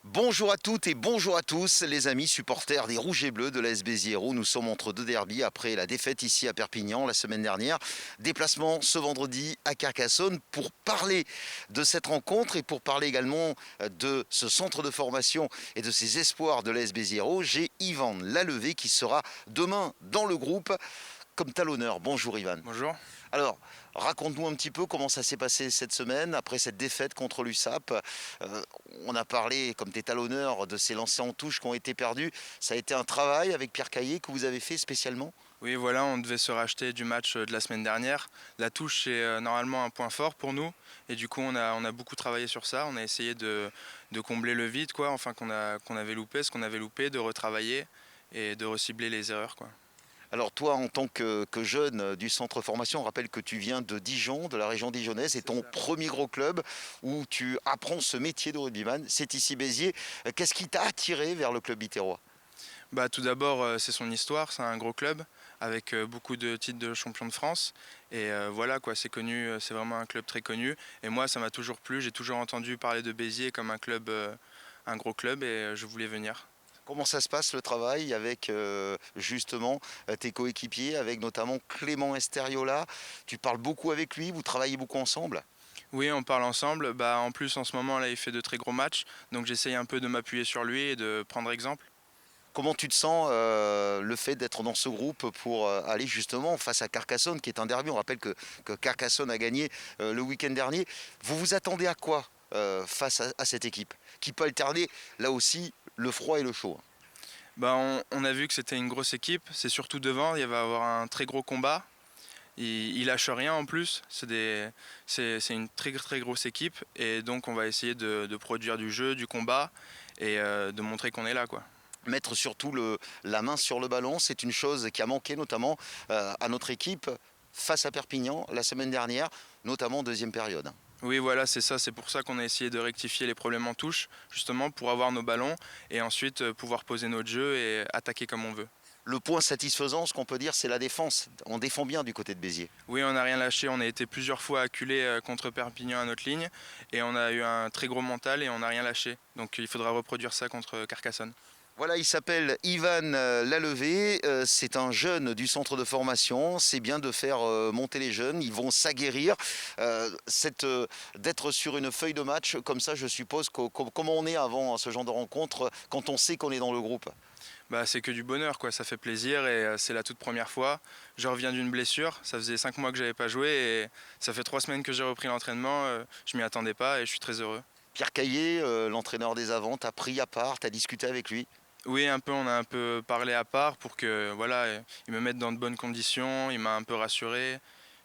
Bonjour à toutes et bonjour à tous, les amis supporters des Rouges et Bleus de l'AS Béziers Hérault. Nous sommes entre deux derbies après la défaite ici à Perpignan la semaine dernière. Déplacement ce vendredi à Carcassonne pour parler de cette rencontre et pour parler également de ce centre de formation et de ses espoirs de l'AS Béziers Hérault. J'ai Ivan Lallevé qui sera demain dans le groupe comme talonneur. Bonjour Ivan. Bonjour. Alors, raconte-nous un petit peu comment ça s'est passé cette semaine après cette défaite contre l'USAP. Euh, on a parlé, comme tes talonneurs, de ces lancers en touche qui ont été perdus. Ça a été un travail avec Pierre Caillé que vous avez fait spécialement? Oui, voilà, on devait se racheter du match de la semaine dernière. La touche, c'est normalement un point fort pour nous. Et du coup, on a beaucoup travaillé sur ça. On a essayé de combler le vide, quoi, enfin qu'on avait loupé, ce qu'on avait loupé, de retravailler et de recibler les erreurs, quoi. Alors toi, en tant que jeune du centre formation, on rappelle que tu viens de Dijon, de la région dijonnaise, et C'est ton ça. premier gros club où tu apprends ce métier de rugbyman, c'est ici Béziers. Qu'est-ce qui t'a attiré vers le club biterrois? Bah, tout d'abord, c'est son histoire. C'est un gros club avec beaucoup de titres de champion de France. Et voilà, quoi, c'est connu, c'est vraiment un club très connu. Et moi, ça m'a toujours plu. J'ai toujours entendu parler de Béziers comme un club, un gros club, et je voulais venir. Comment ça se passe le travail avec justement tes coéquipiers, avec notamment Clément Esteriola? Tu parles beaucoup avec lui, vous travaillez beaucoup ensemble? Oui, on parle ensemble. Bah, en plus, en ce moment, là, il fait de très gros matchs. Donc, j'essaye un peu de m'appuyer sur lui et de prendre exemple. Comment tu te sens le fait d'être dans ce groupe pour aller justement face à Carcassonne qui est un derby? On rappelle que Carcassonne a gagné le week-end dernier. Vous vous attendez à quoi face à cette équipe qui peut alterner là aussi le froid et le chaud? Bah, on a vu que c'était une grosse équipe. C'est surtout devant, il va y avoir un très gros combat. Il lâche rien en plus. C'est une très très grosse équipe. Et donc, on va essayer de produire du jeu, du combat et de montrer qu'on est là, quoi. Mettre surtout la main sur le ballon, c'est une chose qui a manqué notamment à notre équipe face à Perpignan la semaine dernière, notamment en deuxième période. Oui, voilà, c'est ça. C'est pour ça qu'on a essayé de rectifier les problèmes en touche, justement pour avoir nos ballons et ensuite pouvoir poser notre jeu et attaquer comme on veut. Le point satisfaisant, ce qu'on peut dire, c'est la défense. On défend bien du côté de Béziers. Oui, on n'a rien lâché. On a été plusieurs fois acculés contre Perpignan à notre ligne et on a eu un très gros mental et on n'a rien lâché. Donc il faudra reproduire ça contre Carcassonne. Voilà, il s'appelle Ivan Lallevé, c'est un jeune du centre de formation, c'est bien de faire monter les jeunes, ils vont s'aguerrir. D'être sur une feuille de match comme ça, je suppose, comment on est avant ce genre de rencontre quand on sait qu'on est dans le groupe? Bah, c'est que du bonheur, quoi. Ça fait plaisir et c'est la toute première fois. Je reviens d'une blessure. Ça faisait 5 mois que j'avais pas joué et ça fait 3 semaines que j'ai repris l'entraînement. Je m'y attendais pas et je suis très heureux. Pierre Caillé, l'entraîneur des avants, t'as pris à part, t'as discuté avec lui? Oui, un peu, on a un peu parlé à part pour que voilà, il me mette dans de bonnes conditions. Il m'a un peu rassuré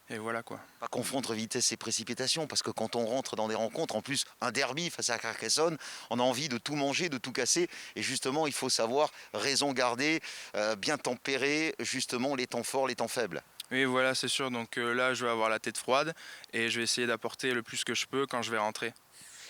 et voilà, quoi. Pas confondre vitesse et précipitation, parce que quand on rentre dans des rencontres, en plus un derby face à Carcassonne, on a envie de tout manger, de tout casser, et justement il faut savoir raison garder, bien tempérer justement les temps forts, les temps faibles. Oui, voilà, c'est sûr. Donc là, je vais avoir la tête froide et je vais essayer d'apporter le plus que je peux quand je vais rentrer.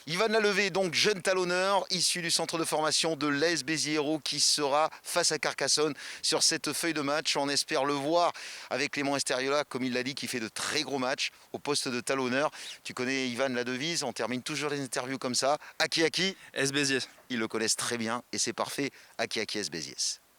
Ivan Lallevé, donc jeune talonneur, issu du centre de formation de l'AS Béziers Hérault, qui sera face à Carcassonne sur cette feuille de match. On espère le voir avec Clément Esteriola, comme il l'a dit, qui fait de très gros matchs au poste de talonneur. Tu connais Ivan, la devise, on termine toujours les interviews comme ça. Aki Aki, S. Béziers. ils le connaissent très bien et c'est parfait. Aki Aki S Béziers.